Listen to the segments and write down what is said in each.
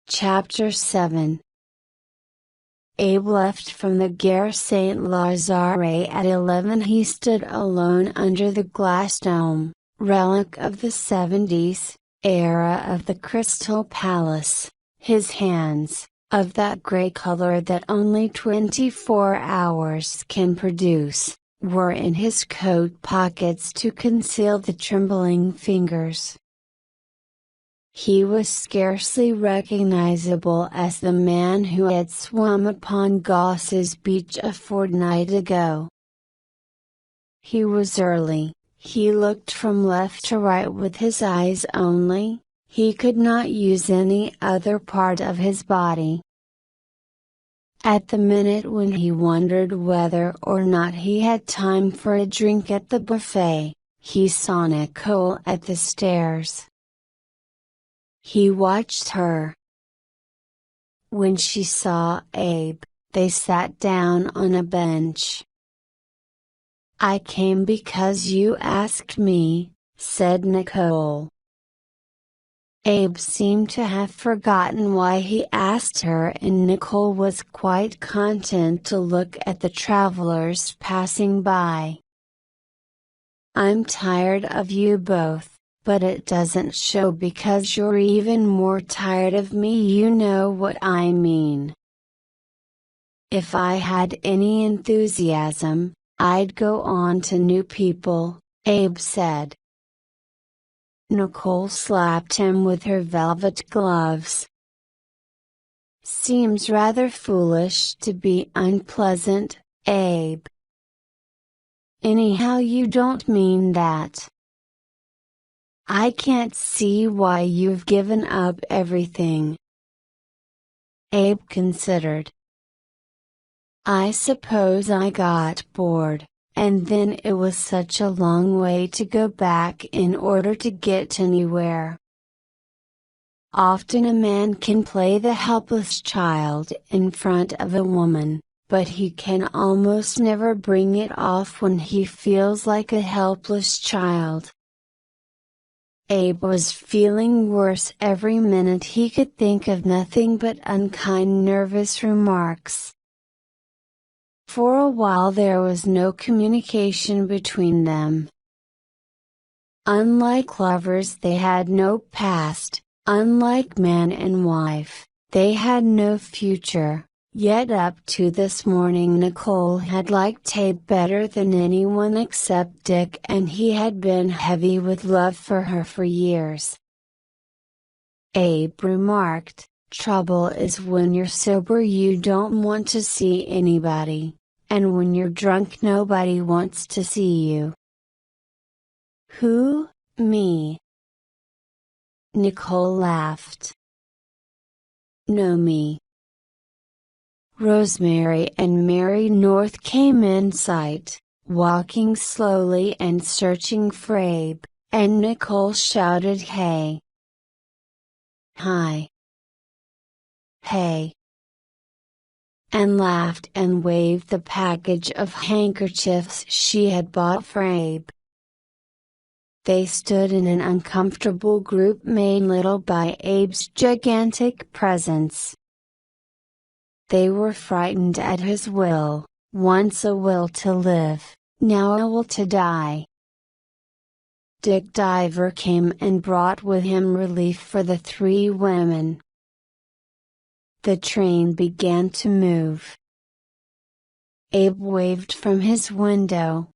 Chapter 7. Abe left from the Gare Saint Lazare at 11. He stood alone under the glass dome, relic of the 70s, era of the Crystal Palace. His hands, of that gray color that only 24 hours can produce, were in his coat pockets to conceal the trembling fingers. He was scarcely recognizable as the man who had swum upon Goss's beach a fortnight ago. He was early, he looked from left to right with his eyes only, he could not use any other part of his body. At the minute when he wondered whether or not he had time for a drink at the buffet, he saw Nicole at the stairs. He watched her. When she saw Abe, they sat down on a bench. "I came because you asked me," said Nicole. Abe seemed to have forgotten why he asked her, and Nicole was quite content to look at the travelers passing by. "I'm tired of you both. But it doesn't show because you're even more tired of me, you know what I mean. If I had any enthusiasm, I'd go on to new people," Abe said. Nicole slapped him with her velvet gloves. "Seems rather foolish to be unpleasant, Abe." "Anyhow, you don't mean that. I can't see why you've given up everything." Abe considered. "I suppose I got bored, and then it was such a long way to go back in order to get anywhere. Often a man can play the helpless child in front of a woman, but he can almost never bring it off when he feels like a helpless child." Abe was feeling worse every minute. He could think of nothing but unkind, nervous remarks. For a while there was no communication between them. Unlike lovers, they had no past; unlike man and wife, they had no future. Yet up to this morning Nicole had liked Abe better than anyone except Dick, and he had been heavy with love for her for years. Abe remarked, "Trouble is when you're sober you don't want to see anybody, and when you're drunk nobody wants to see you." "Who, me?" Nicole laughed. "No, me." Rosemary and Mary North came in sight, walking slowly and searching for Abe, and Nicole shouted, "Hey!" "Hi!" "Hey!" and laughed and waved the package of handkerchiefs she had bought for Abe. They stood in an uncomfortable group made little by Abe's gigantic presence. They were frightened at his will, once a will to live, now a will to die. Dick Diver came and brought with him relief for the three women. The train began to move. Abe waved from his window.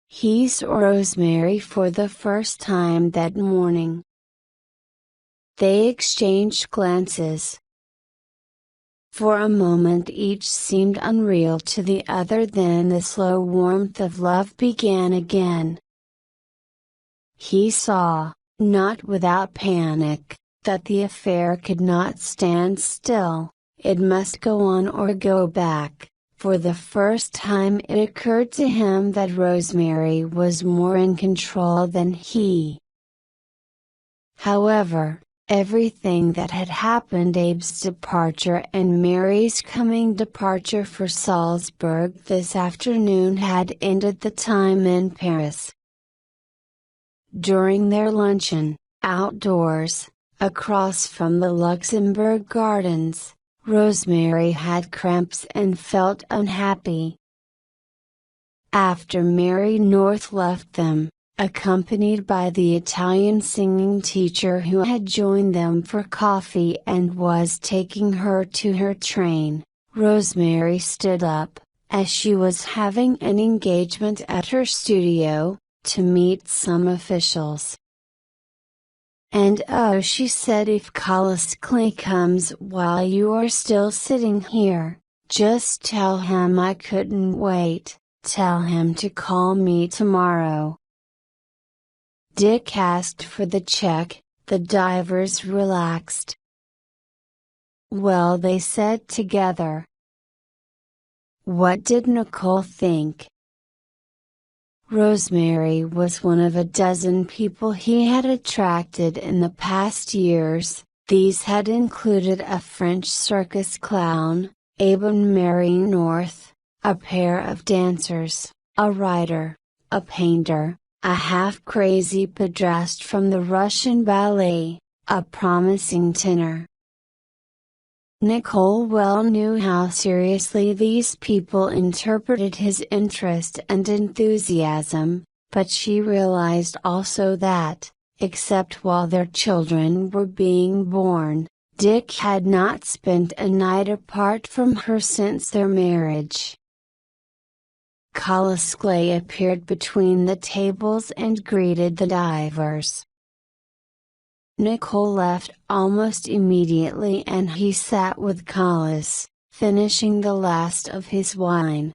He saw Rosemary for the first time that morning. They exchanged glances. For a moment each seemed unreal to the other, then the slow warmth of love began again. He saw, not without panic, that the affair could not stand still, it must go on or go back. For the first time it occurred to him that Rosemary was more in control than he. However, everything that had happened, Abe's departure and Mary's coming departure for Salzburg this afternoon, had ended the time in Paris. During their luncheon, outdoors, across from the Luxembourg Gardens, Rosemary had cramps and felt unhappy. After Mary North left them, accompanied by the Italian singing teacher who had joined them for coffee and was taking her to her train, Rosemary stood up, as she was having an engagement at her studio, to meet some officials. "And oh," she said, "if Collis Clay comes while you are still sitting here, just tell him I couldn't wait, tell him to call me tomorrow." Dick asked for the check, the divers relaxed. "Well," they said together. What did Nicole think? Rosemary was one of a dozen people he had attracted in the past years. These had included a French circus clown, Aben Mary North, a pair of dancers, a writer, a painter, a half-crazy pedrast from the Russian ballet, a promising tenor. Nicole well knew how seriously these people interpreted his interest and enthusiasm, but she realized also that, except while their children were being born, Dick had not spent a night apart from her since their marriage. Collis Clay appeared between the tables and greeted the divers. Nicole left almost immediately and he sat with Collis, finishing the last of his wine.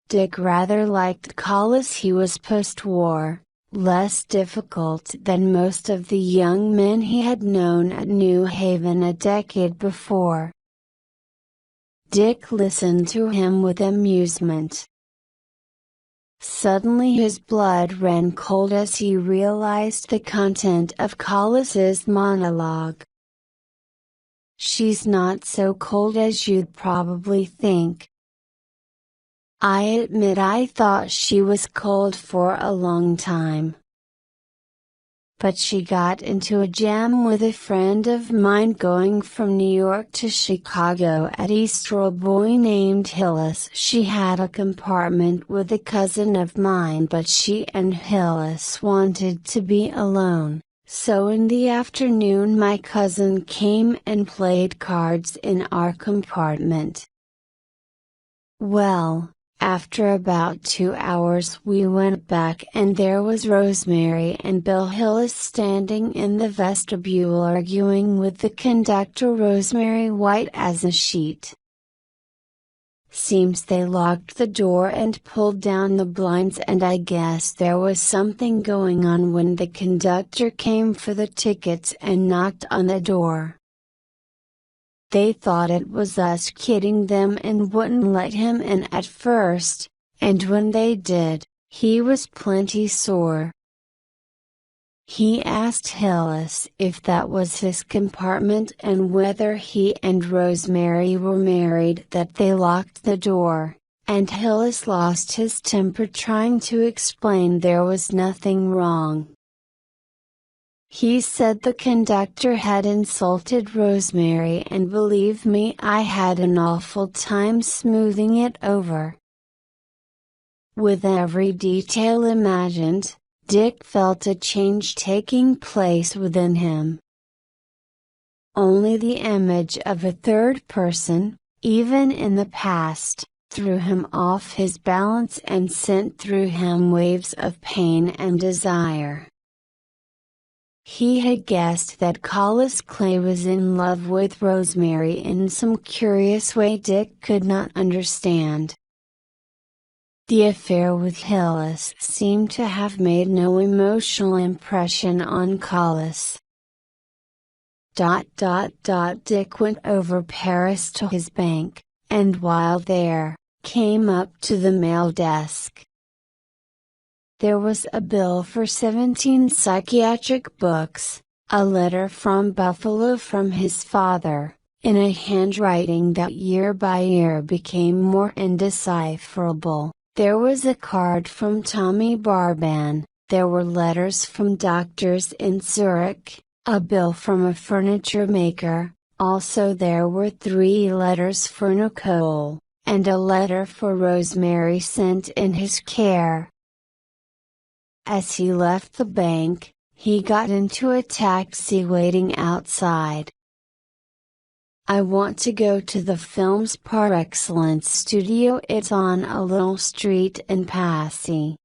Dick rather liked Collis. He was post-war, less difficult than most of the young men he had known at New Haven a decade before. Dick listened to him with amusement. Suddenly his blood ran cold as he realized the content of Collis's monologue. "She's not so cold as you'd probably think. I admit I thought she was cold for a long time. But she got into a jam with a friend of mine going from New York to Chicago at Easter. A boy named Hillis. She had a compartment with a cousin of mine, but she and Hillis wanted to be alone, so in the afternoon my cousin came and played cards in our compartment. Well, after about 2 hours we went back and there was Rosemary and Bill Hillis standing in the vestibule arguing with the conductor. Rosemary white as a sheet. Seems they locked the door and pulled down the blinds, and I guess there was something going on when the conductor came for the tickets and knocked on the door. They thought it was us kidding them and wouldn't let him in at first, and when they did, he was plenty sore. He asked Hillis if that was his compartment and whether he and Rosemary were married that they locked the door, and Hillis lost his temper trying to explain there was nothing wrong. He said the conductor had insulted Rosemary, and believe me, I had an awful time smoothing it over. With every detail imagined, Dick felt a change taking place within him. Only the image of a third person, even in the past, threw him off his balance and sent through him waves of pain and desire. He had guessed that Collis Clay was in love with Rosemary in some curious way Dick could not understand. The affair with Hillis seemed to have made no emotional impression on Collis. Dick went over Paris to his bank, and while there, came up to the mail desk. There was a bill for 17 psychiatric books, a letter from Buffalo from his father, in a handwriting that year by year became more indecipherable. There was a card from Tommy Barban, there were letters from doctors in Zurich, a bill from a furniture maker, also there were 3 letters for Nicole, and a letter for Rosemary sent in his care. As he left the bank, he got into a taxi waiting outside. "I want to go to the film's par excellence studio. It's on a little street in Passy."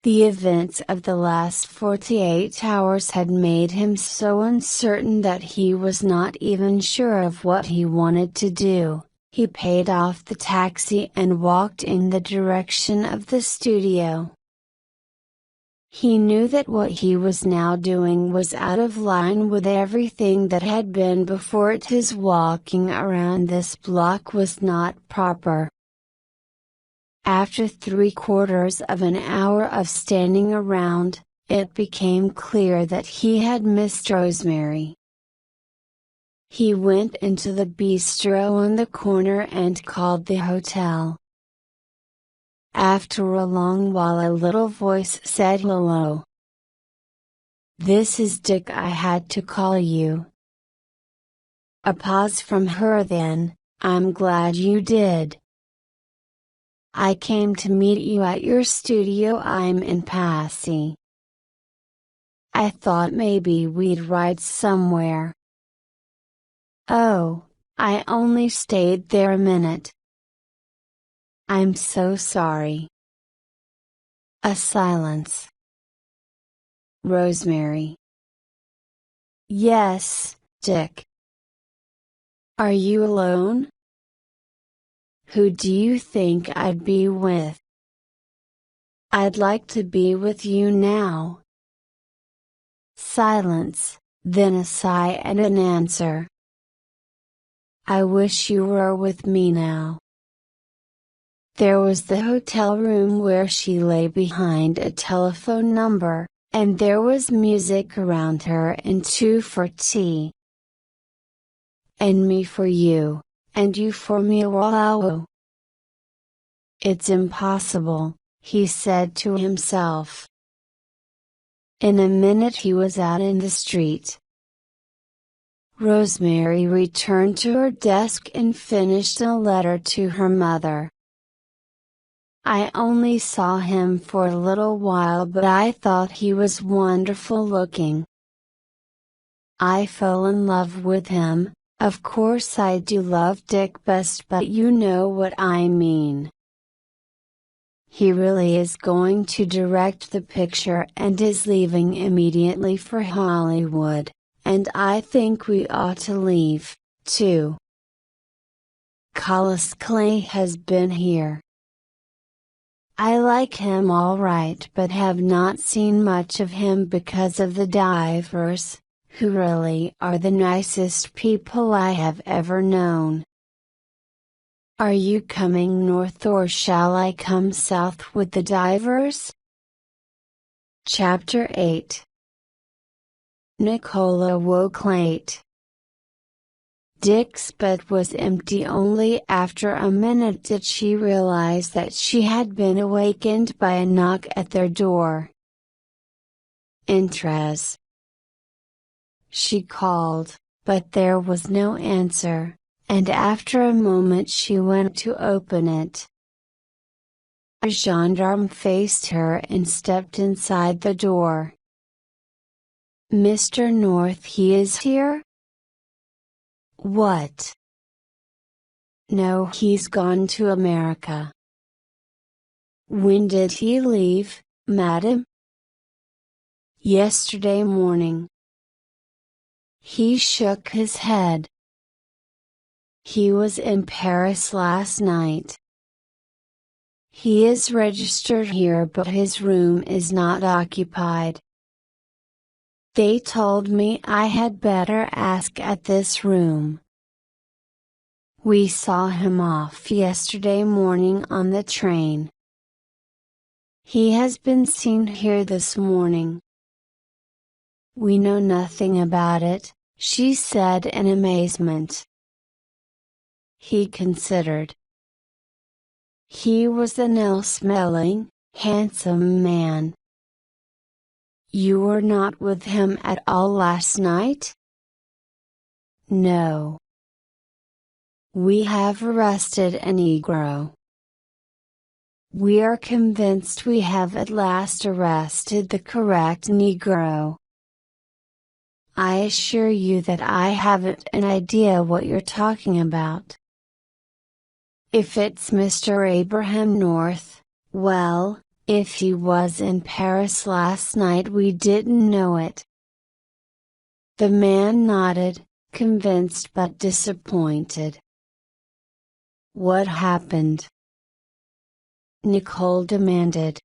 The events of the last 48 hours had made him so uncertain that he was not even sure of what he wanted to do. He paid off the taxi and walked in the direction of the studio. He knew that what he was now doing was out of line with everything that had been before it. His walking around this block was not proper. After 3/4 of an hour of standing around, it became clear that he had missed Rosemary. He went into the bistro on the corner and called the hotel. After a long while a little voice said, "Hello. This is Dick. I had to call you." A pause from her. "Then, I'm glad you did. I came to meet you at your studio. I'm in Passy. I thought maybe we'd ride somewhere." "Oh, I only stayed there a minute." "I'm so sorry." A silence. "Rosemary." "Yes, Dick." "Are you alone?" "Who do you think I'd be with?" "I'd like to be with you now." Silence, then a sigh and an answer. "I wish you were with me now." There was the hotel room where she lay behind a telephone number, and there was music around her and 2 for tea. "And me for you, and you for me." "Wow. It's impossible," he said to himself. In a minute he was out in the street. Rosemary returned to her desk and finished a letter to her mother. "I only saw him for a little while, but I thought he was wonderful looking. I fell in love with him. Of course I do love Dick best, but you know what I mean. He really is going to direct the picture and is leaving immediately for Hollywood, and I think we ought to leave, too. Collis Clay has been here. I like him all right, but have not seen much of him because of the divers, who really are the nicest people I have ever known. Are you coming north or shall I come south with the divers?" Chapter 8. Nicola woke late. Dick's bed was empty. Only after a minute did she realize that she had been awakened by a knock at their door. "Entres." She called, but there was no answer, and after a moment she went to open it. A gendarme faced her and stepped inside the door. "Mr. North, he is here?" "What?" "No, he's gone to America." "When did he leave, madam?" "Yesterday morning." He shook his head. "He was in Paris last night. He is registered here, but his room is not occupied. They told me I had better ask at this room. We saw him off yesterday morning on the train. He has been seen here this morning." "We know nothing about it," she said in amazement. He considered. He was an ill-smelling, handsome man. You were not with him at all last night? No. We have arrested a Negro. We are convinced we have at last arrested the correct Negro. I assure you that I haven't an idea what you're talking about. If it's Mr. Abraham North, well, if he was in Paris last night we didn't know it. The man nodded, convinced but disappointed. What happened? Nicole demanded.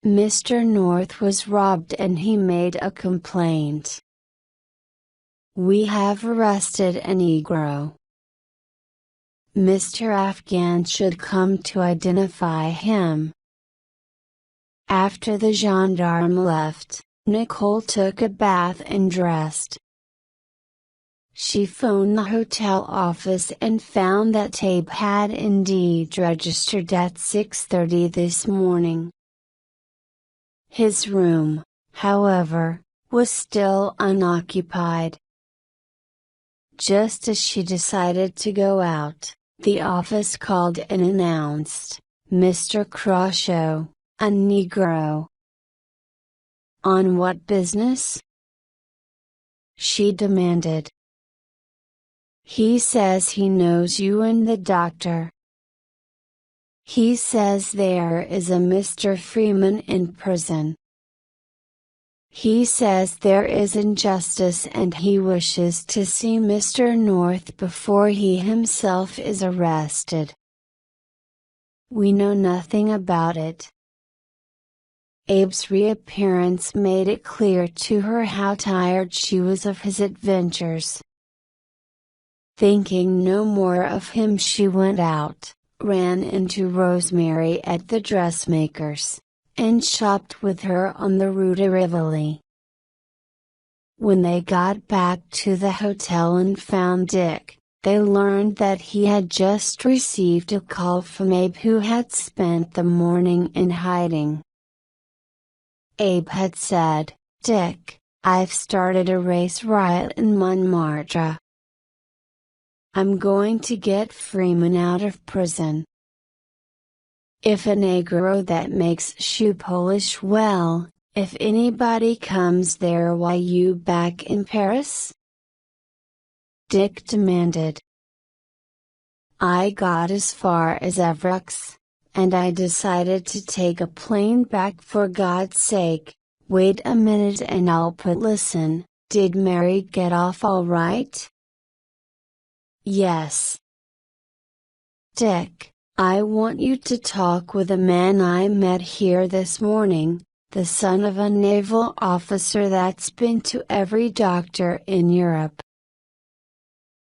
Mr. North was robbed and he made a complaint. We have arrested a Negro. Mr. Afghan should come to identify him. After the gendarme left, Nicole took a bath and dressed. She phoned the hotel office and found that Abe had indeed registered at 6:30 this morning. His room, however, was still unoccupied. Just as she decided to go out, the office called and announced, Mr. Crawshaw, a Negro. On what business? She demanded. He says he knows you and the doctor. He says there is a Mr. Freeman in prison. He says there is injustice and he wishes to see Mr. North before he himself is arrested. We know nothing about it. Abe's reappearance made it clear to her how tired she was of his adventures. Thinking no more of him she went out, ran into Rosemary at the dressmaker's, and shopped with her on the Rue de Rivoli. When they got back to the hotel and found Dick, they learned that he had just received a call from Abe who had spent the morning in hiding. Abe had said, Dick, I've started a race riot in Montmartre. I'm going to get Freeman out of prison. If a Negro that makes shoe polish well, if anybody comes there why you back in Paris? Dick demanded. I got as far as Evreux, and I decided to take a plane back for God's sake. Wait a minute and I'll listen, did Mary get off all right? Yes. Dick, I want you to talk with a man I met here this morning, the son of a naval officer that's been to every doctor in Europe.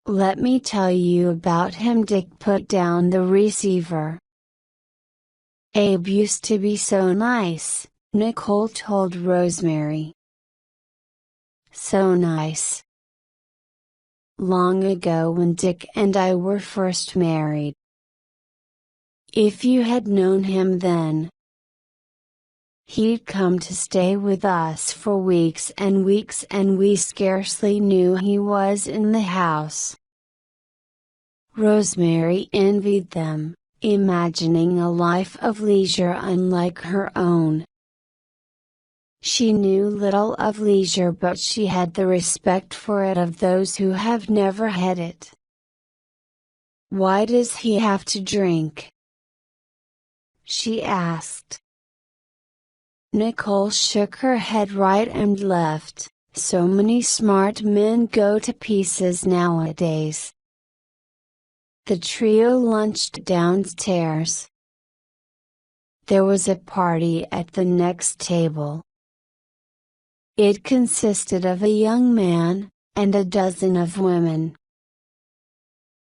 Let me tell you about him. Dick put down the receiver. Abe used to be so nice, Nicole told Rosemary. So nice. Long ago when Dick and I were first married. If you had known him then. He'd come to stay with us for weeks and weeks and we scarcely knew he was in the house. Rosemary envied them, imagining a life of leisure unlike her own. She knew little of leisure but she had the respect for it of those who have never had it. Why does he have to drink? She asked. Nicole shook her head right and left, so many smart men go to pieces nowadays. The trio lunched downstairs. There was a party at the next table. It consisted of a young man, and a dozen of women.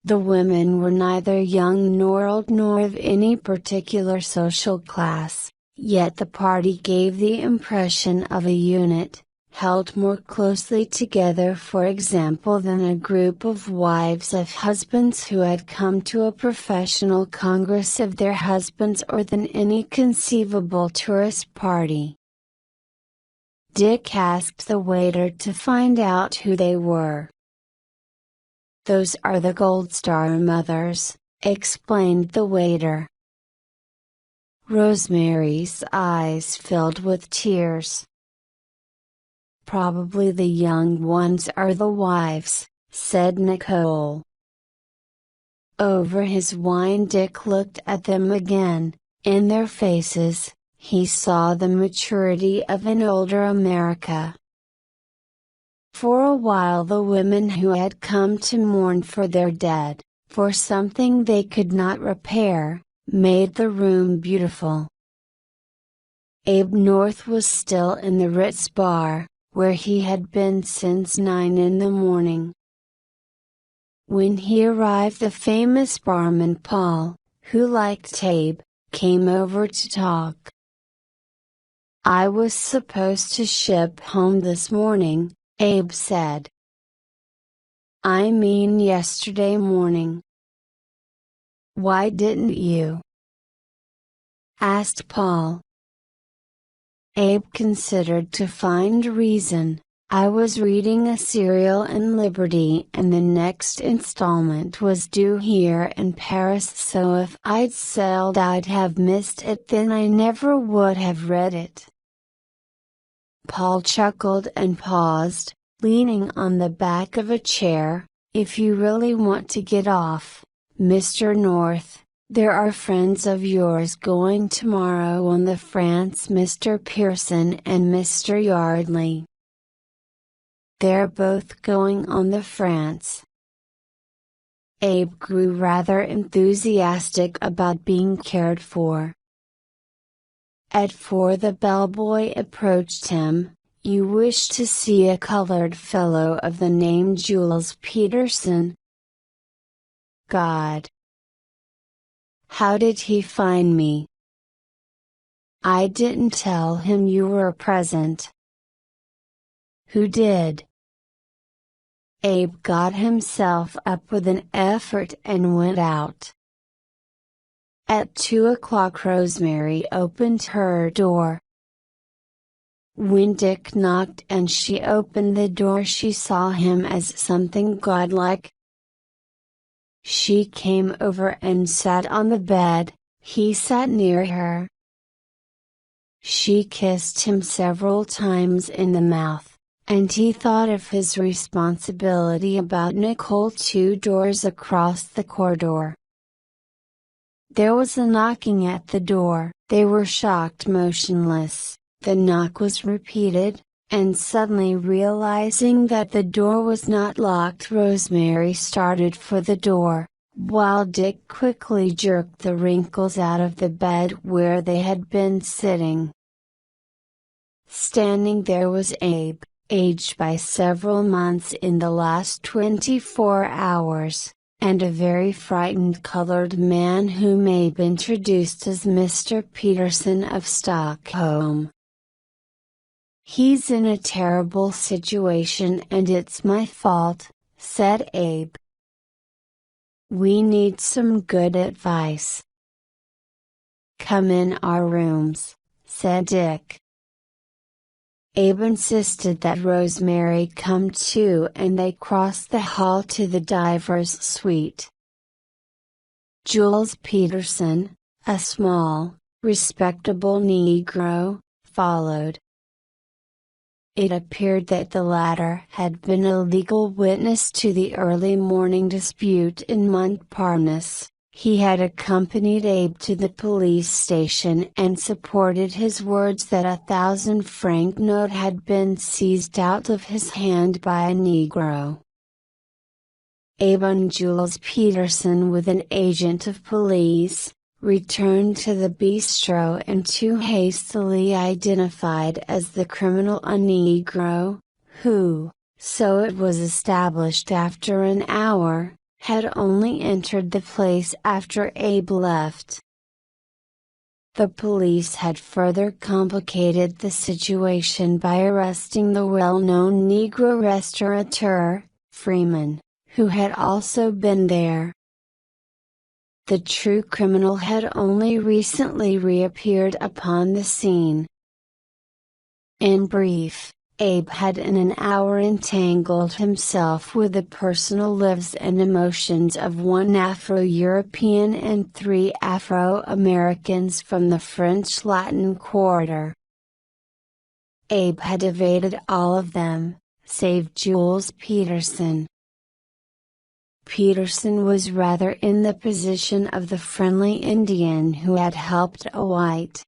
The women were neither young nor old nor of any particular social class, yet the party gave the impression of a unit, held more closely together for example than a group of wives of husbands who had come to a professional congress of their husbands or than any conceivable tourist party. Dick asked the waiter to find out who they were. "Those are the Gold Star mothers," explained the waiter. Rosemary's eyes filled with tears. "Probably the young ones are the wives," said Nicole. Over his wine Dick looked at them again. In their faces, he saw the maturity of an older America. For a while the women who had come to mourn for their dead, for something they could not repair, made the room beautiful. Abe North was still in the Ritz bar, where he had been since 9 in the morning. When he arrived the famous barman Paul, who liked Abe, came over to talk. "I was supposed to ship home this morning," Abe said. "I mean yesterday morning." "Why didn't you?" asked Paul. Abe considered to find reason. "I was reading a serial in Liberty and the next installment was due here in Paris, so if I'd sailed I'd have missed it, then I never would have read it." Paul chuckled and paused, leaning on the back of a chair. "If you really want to get off, Mr. North, there are friends of yours going tomorrow on the France, Mr. Pearson and Mr. Yardley. They're both going on the France." Abe grew rather enthusiastic about being cared for. At 4 the bellboy approached him. "You wish to see a colored fellow of the name Jules Peterson?" "God! How did he find me?" "I didn't tell him you were present." "Who did?" Abe got himself up with an effort and went out. At 2 o'clock Rosemary opened her door. When Dick knocked and she opened the door she saw him as something godlike. She came over and sat on the bed, he sat near her. She kissed him several times in the mouth, and he thought of his responsibility about Nicole 2 doors across the corridor. There was a knocking at the door. They were shocked motionless. The knock was repeated, and suddenly realizing that the door was not locked, Rosemary started for the door, while Dick quickly jerked the wrinkles out of the bed where they had been sitting. Standing there was Abe, aged by several months in the last 24 hours, and a very frightened colored man whom Abe introduced as Mr. Peterson of Stockholm. "He's in a terrible situation and it's my fault," said Abe. "We need some good advice." "Come in our rooms," said Dick. Abe insisted that Rosemary come too, and they crossed the hall to the diver's suite. Jules Peterson, a small, respectable Negro, followed. It appeared that the latter had been a legal witness to the early morning dispute in Montparnasse. He had accompanied Abe to the police station and supported his words that a 1,000-franc note had been seized out of his hand by a Negro. Abe and Jules Peterson, with an agent of police, returned to the bistro, and too hastily identified as the criminal a Negro, who, so it was established after an hour, had only entered the place after Abe left. The police had further complicated the situation by arresting the well-known Negro restaurateur, Freeman, who had also been there. The true criminal had only recently reappeared upon the scene. In brief, Abe had in an hour entangled himself with the personal lives and emotions of one Afro-European and 3 Afro-Americans from the French-Latin Quarter. Abe had evaded all of them, save Jules Peterson. Peterson was rather in the position of the friendly Indian who had helped a white.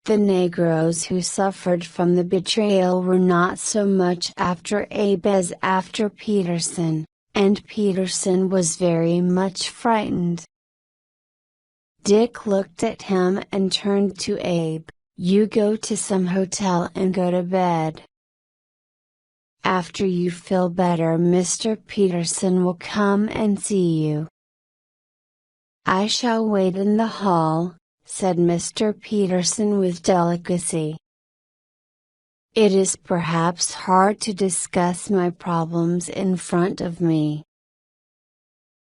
The Negroes who suffered from the betrayal were not so much after Abe as after Peterson, and Peterson was very much frightened. Dick looked at him and turned to Abe. "You go to some hotel and go to bed. After you feel better, Mr. Peterson will come and see you." "I shall wait in the hall," said Mr. Peterson with delicacy. "It is perhaps hard to discuss my problems in front of me."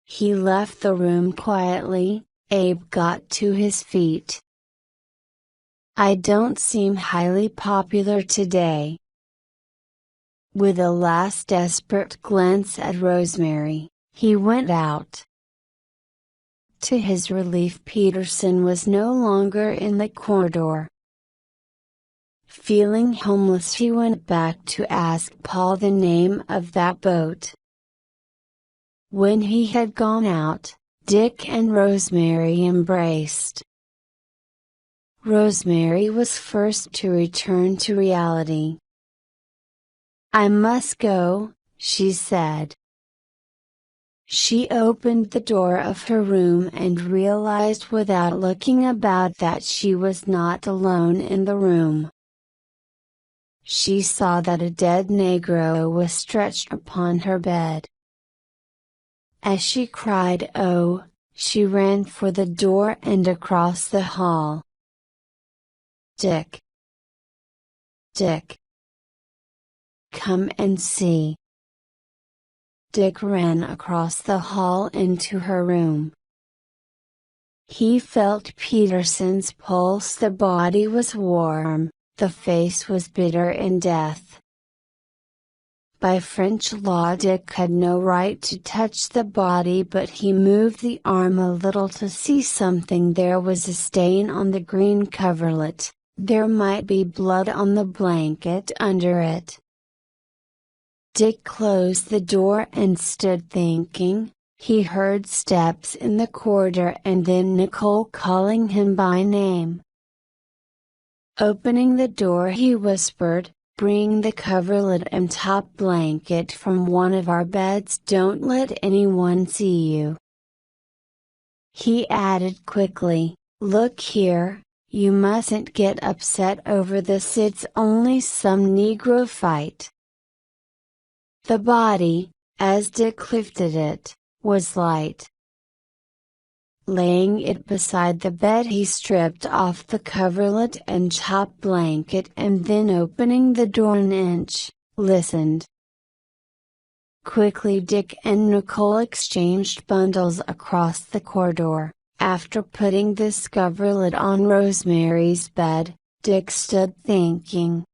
He left the room quietly. Abe got to his feet. "I don't seem highly popular today." With a last desperate glance at Rosemary, he went out. To his relief, Peterson was no longer in the corridor. Feeling homeless, he went back to ask Paul the name of that boat. When he had gone out, Dick and Rosemary embraced. Rosemary was first to return to reality. "I must go," she said. She opened the door of her room and realized without looking about that she was not alone in the room. She saw that a dead Negro was stretched upon her bed. As she cried "Oh!" she ran for the door and across the hall. "Dick! Dick! Come and see!" Dick ran across the hall into her room. He felt Peterson's pulse. The body was warm, the face was bitter in death. By French law, Dick had no right to touch the body, but he moved the arm a little to see something. There was a stain on the green coverlet. There might be blood on the blanket under it. Dick closed the door and stood thinking. He heard steps in the corridor and then Nicole calling him by name. Opening the door, he whispered, "Bring the coverlet and top blanket from one of our beds. Don't let anyone see you." He added quickly, "Look here, you mustn't get upset over this. It's only some Negro fight." The body, as Dick lifted it, was light. Laying it beside the bed, he stripped off the coverlet and top blanket and then, opening the door an inch, listened. Quickly Dick and Nicole exchanged bundles across the corridor. After putting this coverlet on Rosemary's bed, Dick stood thinking.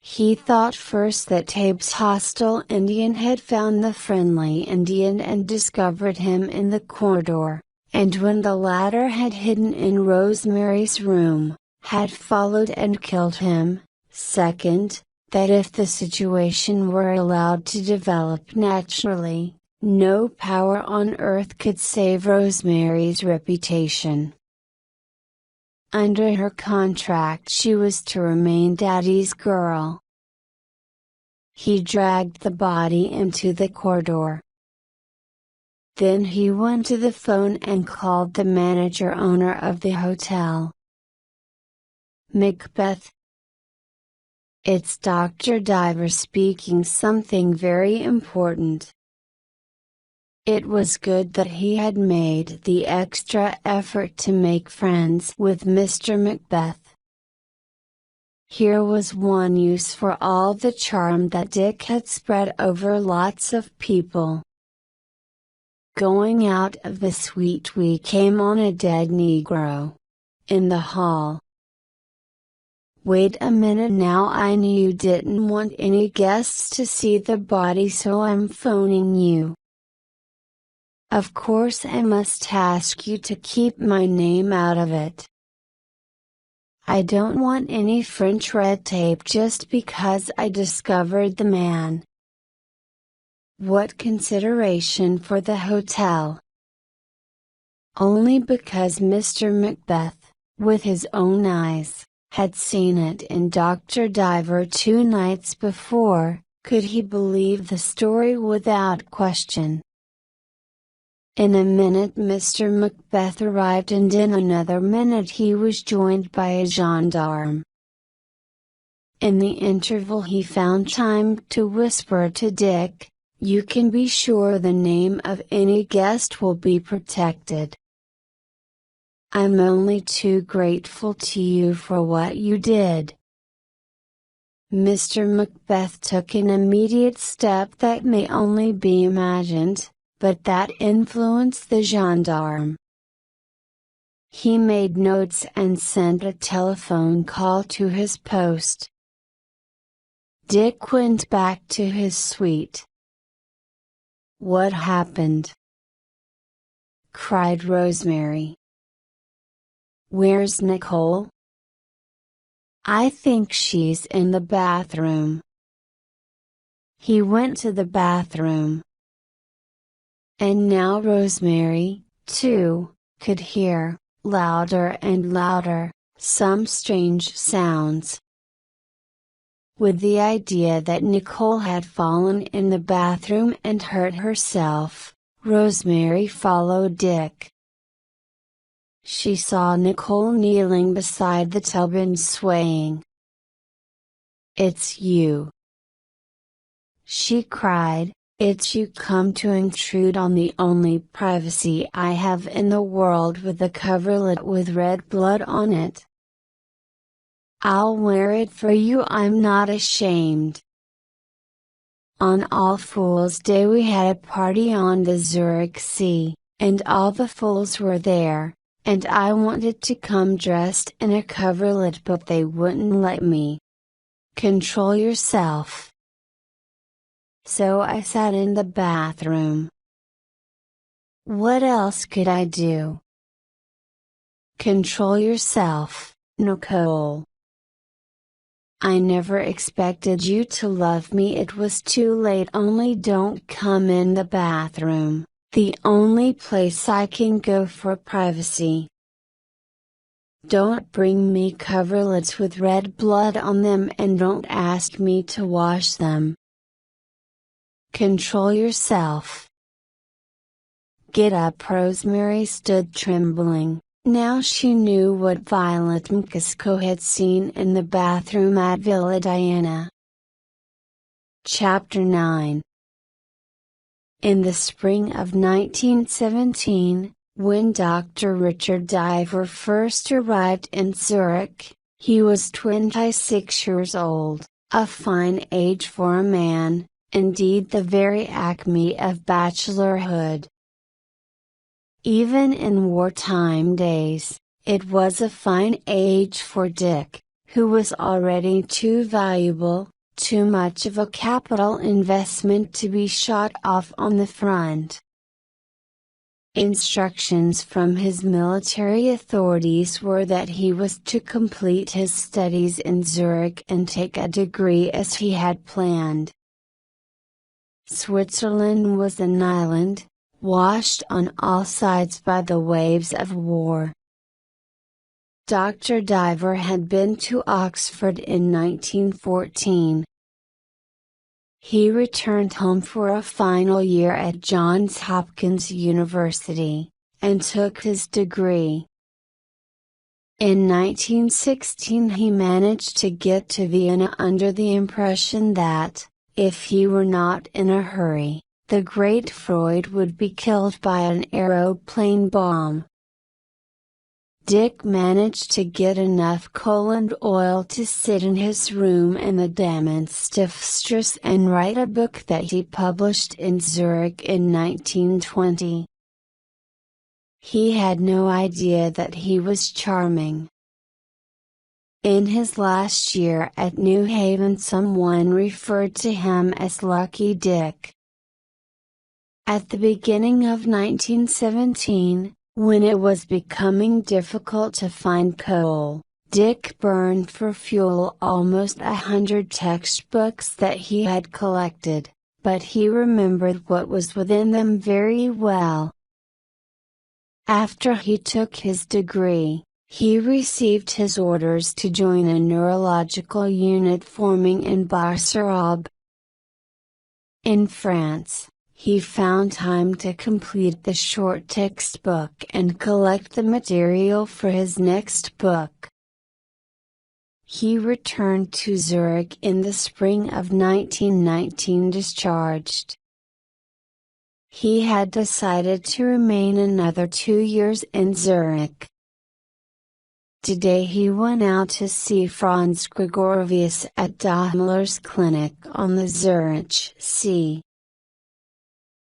He thought first that Abe's hostile Indian had found the friendly Indian and discovered him in the corridor, and when the latter had hidden in Rosemary's room, had followed and killed him. Second, that if the situation were allowed to develop naturally, no power on earth could save Rosemary's reputation. Under her contract, she was to remain Daddy's girl. He dragged the body into the corridor. Then he went to the phone and called the manager-owner of the hotel. "Macbeth. It's Dr. Diver speaking. Something very important." It was good that he had made the extra effort to make friends with Mr. Macbeth. Here was one use for all the charm that Dick had spread over lots of people. Going out of the suite, we came on a dead Negro. In the hall. Wait a minute now, I knew you didn't want any guests to see the body, so I'm phoning you. Of course I must ask you to keep my name out of it. I don't want any French red tape just because I discovered the man. What consideration for the hotel? Only because Mr. Macbeth, with his own eyes, had seen it in Dr. Diver 2 nights before, could he believe the story without question. In a minute Mr. Macbeth arrived, and in another minute he was joined by a gendarme. In the interval he found time to whisper to Dick, "You can be sure the name of any guest will be protected. I'm only too grateful to you for what you did." Mr. Macbeth took an immediate step that may only be imagined, but that influenced the gendarme. He made notes and sent a telephone call to his post. Dick went back to his suite. "What happened?" cried Rosemary. "Where's Nicole?" "I think she's in the bathroom." He went to the bathroom. And now Rosemary, too, could hear, louder and louder, some strange sounds. With the idea that Nicole had fallen in the bathroom and hurt herself, Rosemary followed Dick. She saw Nicole kneeling beside the tub and swaying. "It's you!" she cried. "It's you come to intrude on the only privacy I have in the world with a coverlet with red blood on it. I'll wear it for you, I'm not ashamed." On All Fools' Day we had a party on the Zurich Sea, and all the fools were there, and I wanted to come dressed in a coverlet but they wouldn't let me. Control yourself. So I sat in the bathroom. What else could I do? Control yourself, Nicole. I never expected you to love me. It was too late. Only don't come in the bathroom, the only place I can go for privacy. Don't bring me coverlets with red blood on them, and don't ask me to wash them. Control yourself. Get up. Rosemary stood trembling. Now she knew what Violet Mcasco had seen in the bathroom at Villa Diana. Chapter 9. In the spring of 1917, when Dr. Richard Diver first arrived in Zurich, he was 26 years old, a fine age for a man, indeed the very acme of bachelorhood. Even in wartime days, it was a fine age for Dick, who was already too valuable, too much of a capital investment to be shot off on the front. Instructions from his military authorities were that he was to complete his studies in Zurich and take a degree as he had planned. Switzerland was an island, washed on all sides by the waves of war. Dr. Diver had been to Oxford in 1914. He returned home for a final year at Johns Hopkins University, and took his degree. In 1916 he managed to get to Vienna under the impression that, if he were not in a hurry, the great Freud would be killed by an aeroplane bomb. Dick managed to get enough coal and oil to sit in his room in the Dammenstiftsstrasse and write a book that he published in Zurich in 1920. He had no idea that he was charming. In his last year at New Haven, someone referred to him as Lucky Dick. At the beginning of 1917, when it was becoming difficult to find coal, Dick burned for fuel almost 100 textbooks that he had collected, but he remembered what was within them very well. After he took his degree, he received his orders to join a neurological unit forming in Bar-sur-Aube. In France, he found time to complete the short textbook and collect the material for his next book. He returned to Zurich in the spring of 1919 discharged. He had decided to remain another 2 years in Zurich. Today he went out to see Franz Gregorovius at Daimler's clinic on the Zurich Sea.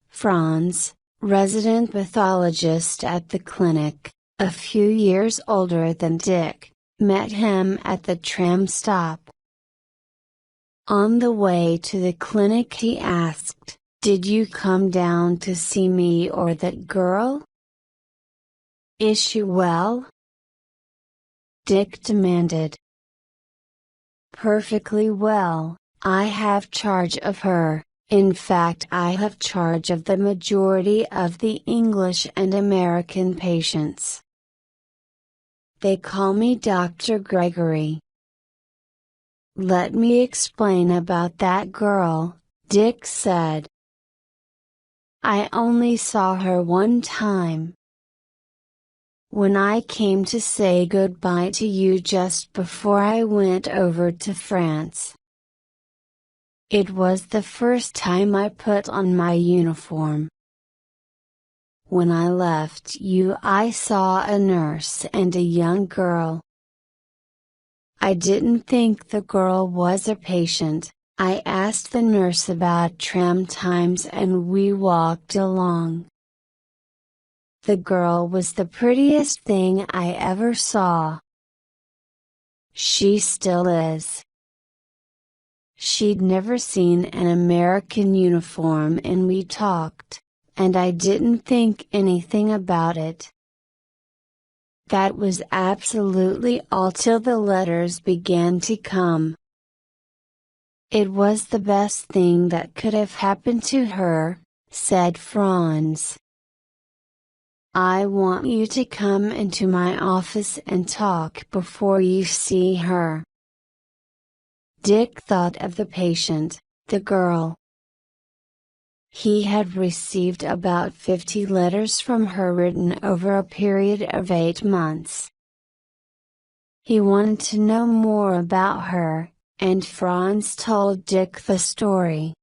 Franz, resident pathologist at the clinic, a few years older than Dick, met him at the tram stop. On the way to the clinic he asked, "Did you come down to see me or that girl? Is she well?" Dick demanded. "Perfectly well, I have charge of her. In fact, I have charge of the majority of the English and American patients. They call me Dr. Gregory." "Let me explain about that girl," Dick said. "I only saw her one time. When I came to say goodbye to you just before I went over to France. It was the first time I put on my uniform. When I left you I saw a nurse and a young girl. I didn't think the girl was a patient. I asked the nurse about tram times and we walked along. The girl was the prettiest thing I ever saw. She still is. She'd never seen an American uniform and we talked, and I didn't think anything about it. That was absolutely all till the letters began to come. It was the best thing that could have happened to her," said Franz. "I want you to come into my office and talk before you see her." Dick thought of the patient, the girl. He had received about 50 letters from her written over a period of 8 months. He wanted to know more about her, and Franz told Dick the story.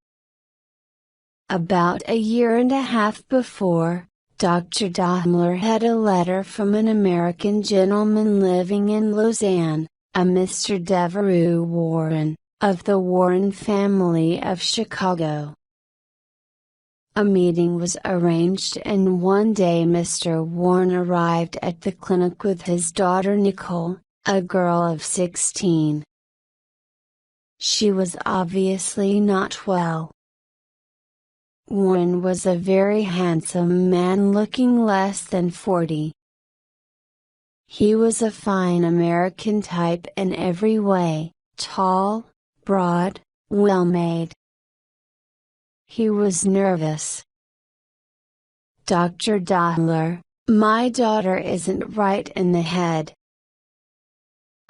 About a year and a half before, Dr. Daimler had a letter from an American gentleman living in Lausanne, a Mr. Devereux Warren, of the Warren family of Chicago. A meeting was arranged and one day Mr. Warren arrived at the clinic with his daughter Nicole, a girl of 16. She was obviously not well. Warren was a very handsome man looking less than 40. He was a fine American type in every way, tall, broad, well-made. He was nervous. "Dr. Daimler, my daughter isn't right in the head.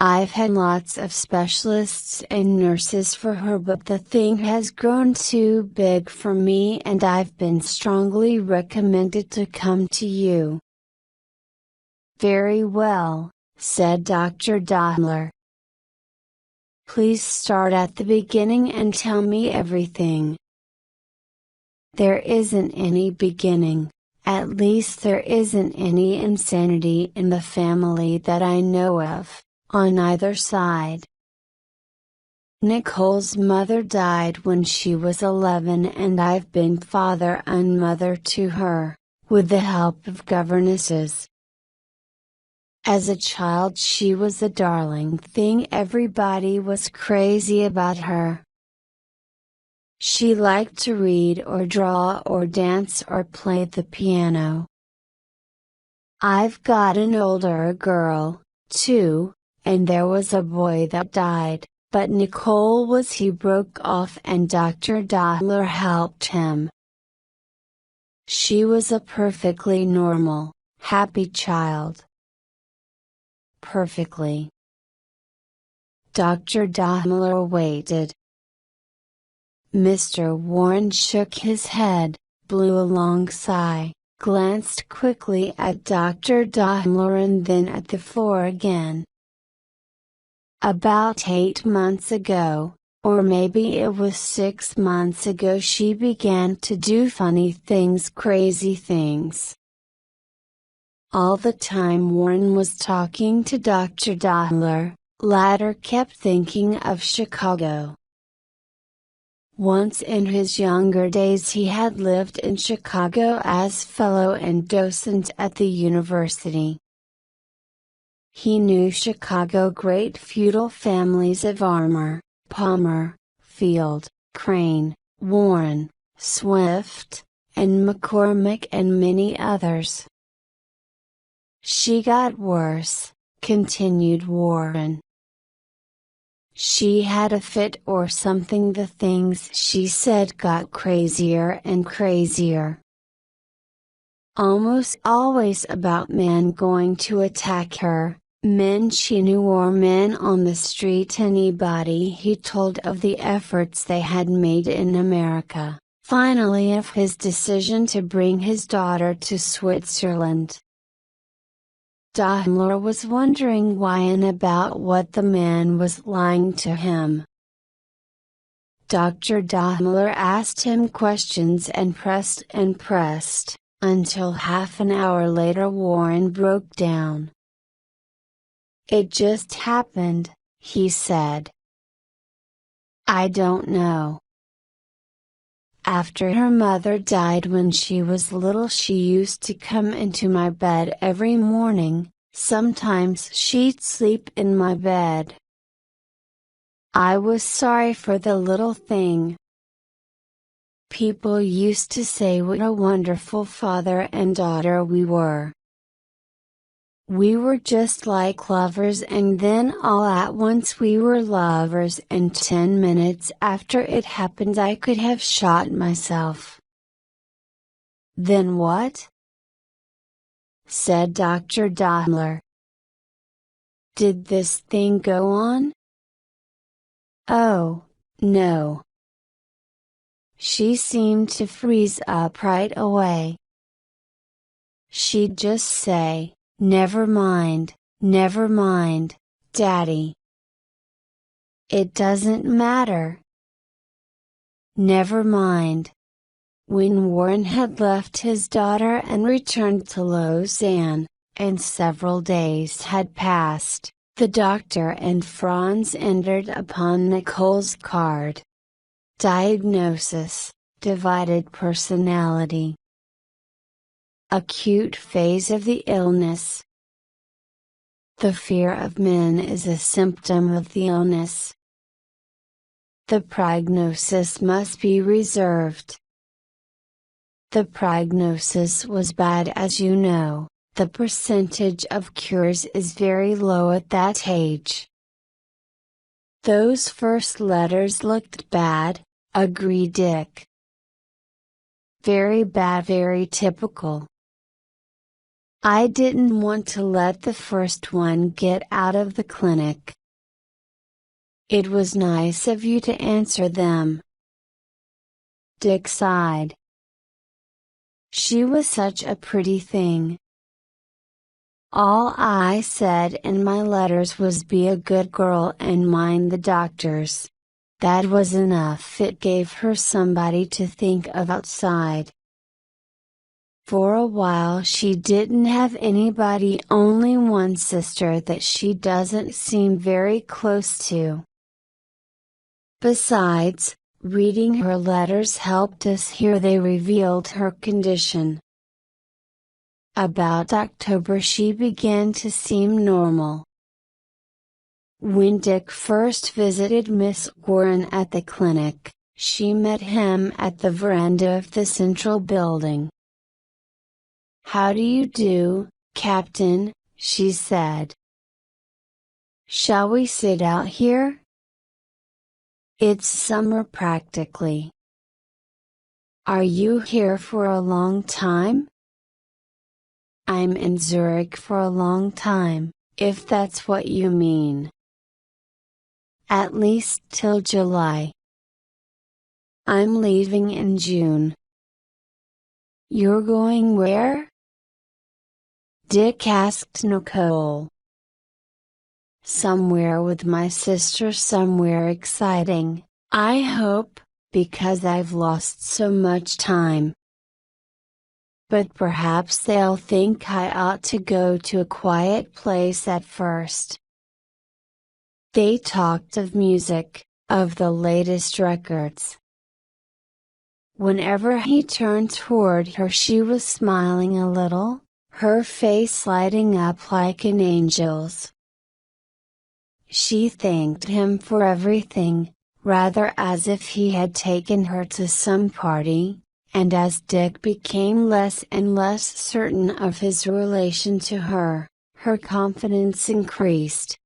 I've had lots of specialists and nurses for her but the thing has grown too big for me and I've been strongly recommended to come to you." "Very well," said Dr. Daimler. "Please start at the beginning and tell me everything." "There isn't any beginning, at least there isn't any insanity in the family that I know of, on either side. Nicole's mother died when she was 11 and I've been father and mother to her, with the help of governesses. As a child she was a darling thing, everybody was crazy about her. She liked to read or draw or dance or play the piano. I've got an older girl, too, and there was a boy that died, but Nicole was. He broke off and Dr. Daimler helped him. She was a perfectly normal, happy child. Perfectly. Dr. Daimler waited. Mr. Warren shook his head, blew a long sigh, glanced quickly at Dr. Daimler and then at the floor again. About 8 months ago, or maybe it was 6 months ago, she began to do funny things, crazy things. All the time Warren was talking to Dr. Daimler, latter kept thinking of Chicago. Once in his younger days he had lived in Chicago as fellow and docent at the university. He knew Chicago great feudal families of Armour, Palmer, Field, Crane, Warren, Swift, and McCormick and many others. She got worse, continued Warren. She had a fit or something. The things she said got crazier and crazier. Almost always about men going to attack her, men she knew or men on the street. Anybody he told of the efforts they had made in America, finally of his decision to bring his daughter to Switzerland. Daimler was wondering why and about what the man was lying to him. Dr. Daimler asked him questions and pressed, until half an hour later Warren broke down. "It just happened," he said. "I don't know. After her mother died when she was little, she used to come into my bed every morning, sometimes she'd sleep in my bed. I was sorry for the little thing. People used to say what a wonderful father and daughter we were. We were just like lovers, and then all at once we were lovers, and 10 minutes after it happened I could have shot myself." "Then what?" said Dr. Daimler. "Did this thing go on?" "Oh, no." She seemed to freeze up right away. She'd just say, never mind, Daddy. It doesn't matter. Never mind." When Warren had left his daughter and returned to Lausanne, and several days had passed, the doctor and Franz entered upon Nicole's card. Diagnosis: divided personality. Acute phase of the illness. The fear of men is a symptom of the illness. The prognosis must be reserved. The prognosis was bad, as you know. The percentage of cures is very low at that age. Those first letters looked bad, agreed Dick. Very bad, very typical. I didn't want to let the first one get out of the clinic. It was nice of you to answer them. Dick sighed. She was such a pretty thing. All I said in my letters was be a good girl and mind the doctors. That was enough. It gave her somebody to think of outside. For a while she didn't have anybody, only one sister that she doesn't seem very close to. Besides, reading her letters helped us here. They revealed her condition. About October she began to seem normal. When Dick first visited Miss Warren at the clinic, she met him at the veranda of the central building. "How do you do, Captain?" she said. "Shall we sit out here? It's summer practically. Are you here for a long time?" "I'm in Zurich for a long time, if that's what you mean. At least till July. I'm leaving in June." "You're going where?" Dick asked Nicole. "Somewhere with my sister, somewhere exciting, I hope, because I've lost so much time. But perhaps they'll think I ought to go to a quiet place at first." They talked of music, of the latest records. Whenever he turned toward her she was smiling a little, her face lighting up like an angel's. She thanked him for everything, rather as if he had taken her to some party, and as Dick became less and less certain of his relation to her, her confidence increased.